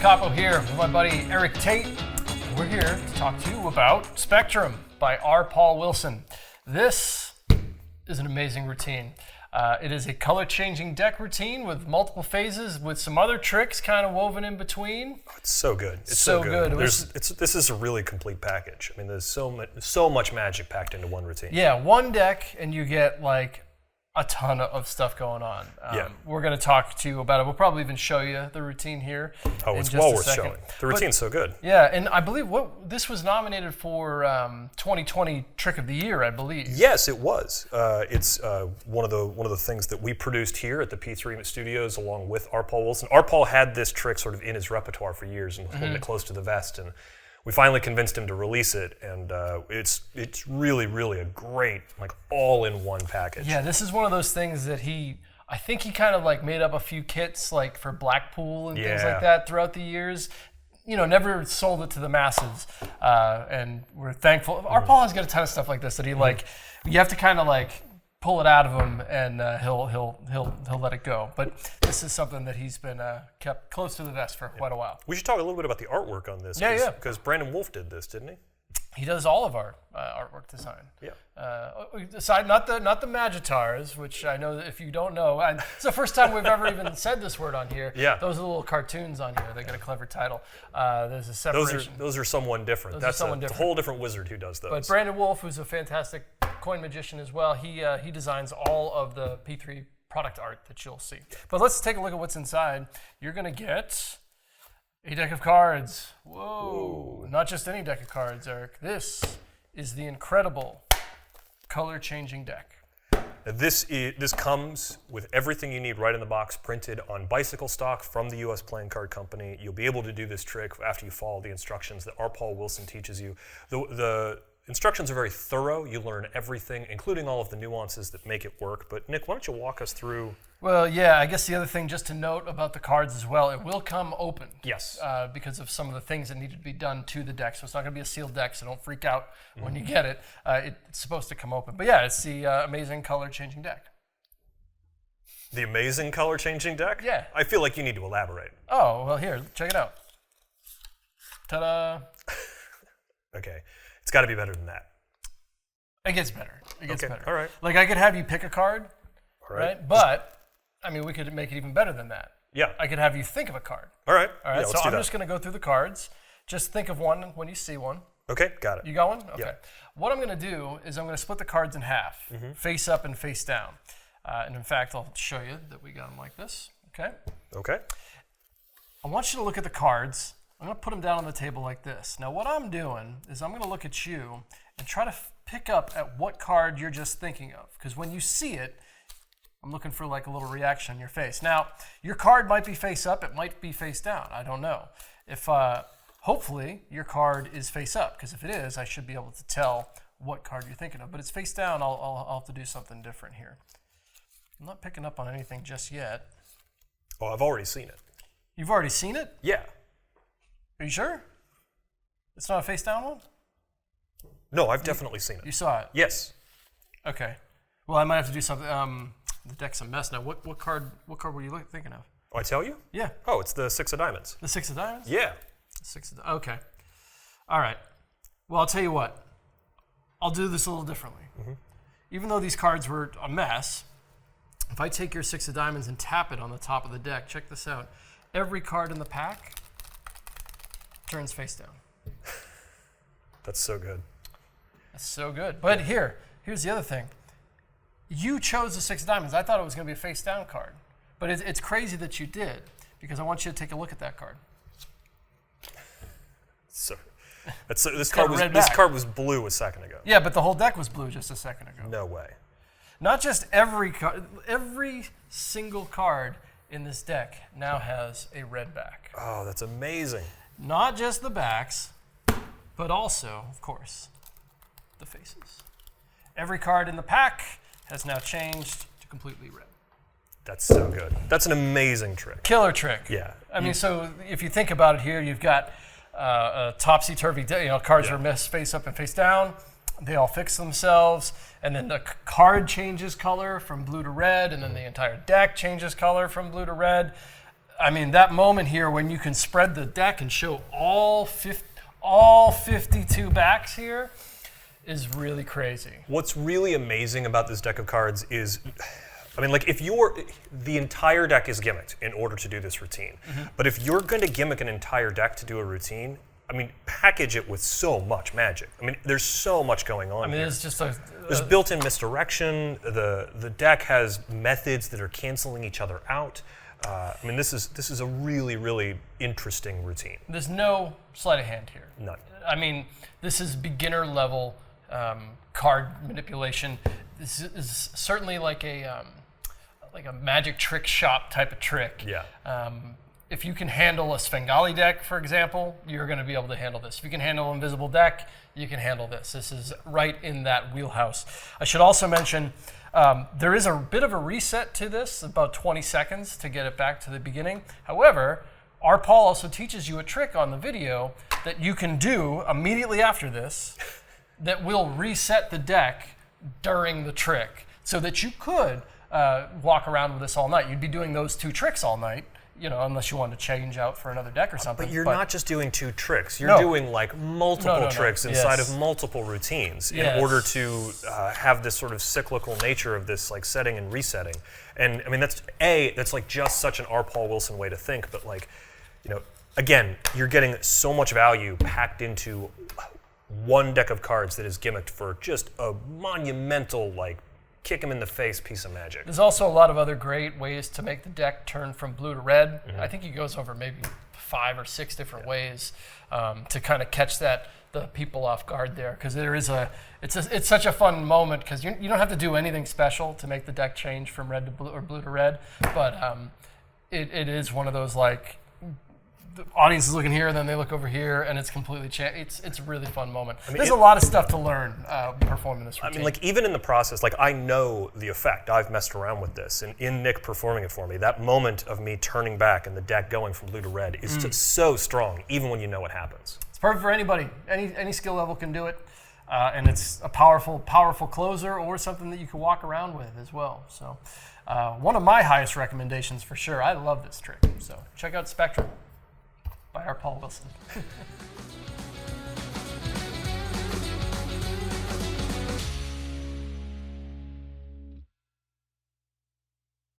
Capo here with my buddy Eric Tate. We're here to talk to you about Spectrum by R. Paul Wilson. This is an amazing routine. It is a color-changing deck routine with multiple phases with some other tricks kind of woven in between. Oh, it's so good. It's so good. This is a really complete package. I mean, there's so much magic packed into one routine. Yeah, one deck and you get like a ton of stuff going on. We're going to talk to you about it. We'll probably even show you the routine here. Oh, it's well worth showing. The routine's so good. Yeah, and I believe this was nominated for 2020 Trick of the Year, I believe. Yes, it was. It's one of the things that we produced here at the P3 Studios along with R. Paul Wilson. R. Paul had this trick sort of in his repertoire for years and holding it close to the vest, and we finally convinced him to release it, and it's really, really a great, like, all-in-one package. Yeah, this is one of those things that I think he kind of like made up a few kits like for Blackpool and things like that throughout the years. You know, never sold it to the masses, and we're thankful. R. Paul has got a ton of stuff like this that he like. You have to kind of like pull it out of him, and he'll let it go. But this is something that he's been kept close to the vest for quite a while. We should talk a little bit about the artwork on this. Yeah. Because Brandon Wolf did this, didn't he? He does all of our artwork design. Yeah. Aside, not the Magitars, which I know that if you don't know, it's the first time we've ever even said this word on here. Yeah. Those are the little cartoons on here. They get a clever title. There's a separation. Those are someone different. That's a whole different wizard who does those. But Brandon Wolf, who's a fantastic coin magician as well, he designs all of the P3 product art that you'll see. But let's take a look at what's inside. You're going to get a deck of cards. Whoa. Not just any deck of cards, Eric. This is the incredible color-changing deck. Now this comes with everything you need right in the box, printed on bicycle stock from the U.S. Playing Card Company. You'll be able to do this trick after you follow the instructions that R. Paul Wilson teaches you. The instructions are very thorough. You learn everything, including all of the nuances that make it work. But Nick, why don't you walk us through? Well, yeah, I guess the other thing just to note about the cards as well, it will come open. Yes. Because of some of the things that need to be done to the deck. So it's not going to be a sealed deck, so don't freak out when you get it. It's supposed to come open. But yeah, it's the amazing color-changing deck. The amazing color-changing deck? Yeah. I feel like you need to elaborate. Oh, well, here, check it out. Ta-da. Okay. It's got to be better than that. It gets better. It gets better. All right. Like, I could have you pick a card, All right? But, I mean, we could make it even better than that. Yeah. I could have you think of a card. All right. All right, Yeah, so I'm just going to go through the cards. Just think of one when you see one. Okay, got it. You got one? Okay. Yeah. What I'm going to do is I'm going to split the cards in half, face up and face down. And in fact, I'll show you that we got them like this. Okay? Okay. I want you to look at the cards. I'm going to put them down on the table like this. Now, what I'm doing is I'm going to look at you and try to pick up at what card you're just thinking of. Because when you see it, I'm looking for like a little reaction on your face. Now, your card might be face up. It might be face down. I don't know. If hopefully your card is face up, because if it is, I should be able to tell what card you're thinking of. But it's face down. I'll have to do something different here. I'm not picking up on anything just yet. Oh, I've already seen it. You've already seen it? Yeah. Are you sure? It's not a face down one? No, I've definitely seen it. You saw it? Yes. Okay. Well, I might have to do something. The deck's a mess now. What card were you thinking of? Oh, I tell you? Yeah. Oh, it's the 6 of diamonds. The 6 of diamonds? Yeah. Okay. All right. Well, I'll tell you what. I'll do this a little differently. Even though these cards were a mess, if I take your 6 of diamonds and tap it on the top of the deck, check this out. Every card in the pack turns face down. That's so good. That's so good. But here's the other thing. You chose the 6 of diamonds. I thought it was going to be a face down card. But it's crazy that you did, because I want you to take a look at that card. This card was blue a second ago. Yeah, but the whole deck was blue just a second ago. No way. Not just every card, every single card in this deck now has a red back. Oh, that's amazing. Not just the backs, but also, of course, the faces. Every card in the pack has now changed to completely red. That's so good. That's an amazing trick. Killer trick. Yeah. I mean, so if you think about it here, you've got a topsy-turvy, cards are missed face up and face down. They all fix themselves, and then the card changes color from blue to red, and then the entire deck changes color from blue to red. I mean, that moment here when you can spread the deck and show all 52 backs here is really crazy. What's really amazing about this deck of cards is, I mean, like the entire deck is gimmicked in order to do this routine. But if you're going to gimmick an entire deck to do a routine, I mean, package it with so much magic. I mean, there's so much going on here. It's just There's built-in misdirection. The deck has methods that are canceling each other out. I mean, this is a really, really interesting routine. There's no sleight of hand here. None. I mean, this is beginner level card manipulation. This is certainly like a magic trick shop type of trick. Yeah. If you can handle a Svengali deck, for example, you're going to be able to handle this. If you can handle Invisible Deck, you can handle this. This is right in that wheelhouse. I should also mention there is a bit of a reset to this, about 20 seconds to get it back to the beginning. However, our Paul also teaches you a trick on the video that you can do immediately after this that will reset the deck during the trick so that you could walk around with this all night. You'd be doing those 2 tricks all night. You know, unless you want to change out for another deck or something. But you're not just doing 2 tricks. You're doing like multiple tricks inside Yes. of multiple routines in Yes. order to have this sort of cyclical nature of this like setting and resetting. And I mean, that's like just such an R. Paul Wilson way to think. But like, you know, again, you're getting so much value packed into one deck of cards that is gimmicked for just a monumental like kick him in the face piece of magic. There's also a lot of other great ways to make the deck turn from blue to red. I think he goes over maybe 5 or 6 different ways to kind of catch the people off guard there, because it's such a fun moment because you don't have to do anything special to make the deck change from red to blue or blue to red, but it is one of those like the audience is looking here, and then they look over here, and it's completely changed. It's a really fun moment. I mean, there's a lot of stuff to learn performing this routine. I mean, like even in the process, like I know the effect. I've messed around with this, and in Nick performing it for me, that moment of me turning back and the deck going from blue to red is just so strong, even when you know what happens. It's perfect for anybody. Any skill level can do it, and it's a powerful closer or something that you can walk around with as well. So, one of my highest recommendations for sure. I love this trick. So check out Spectrum by our Paul Wilson.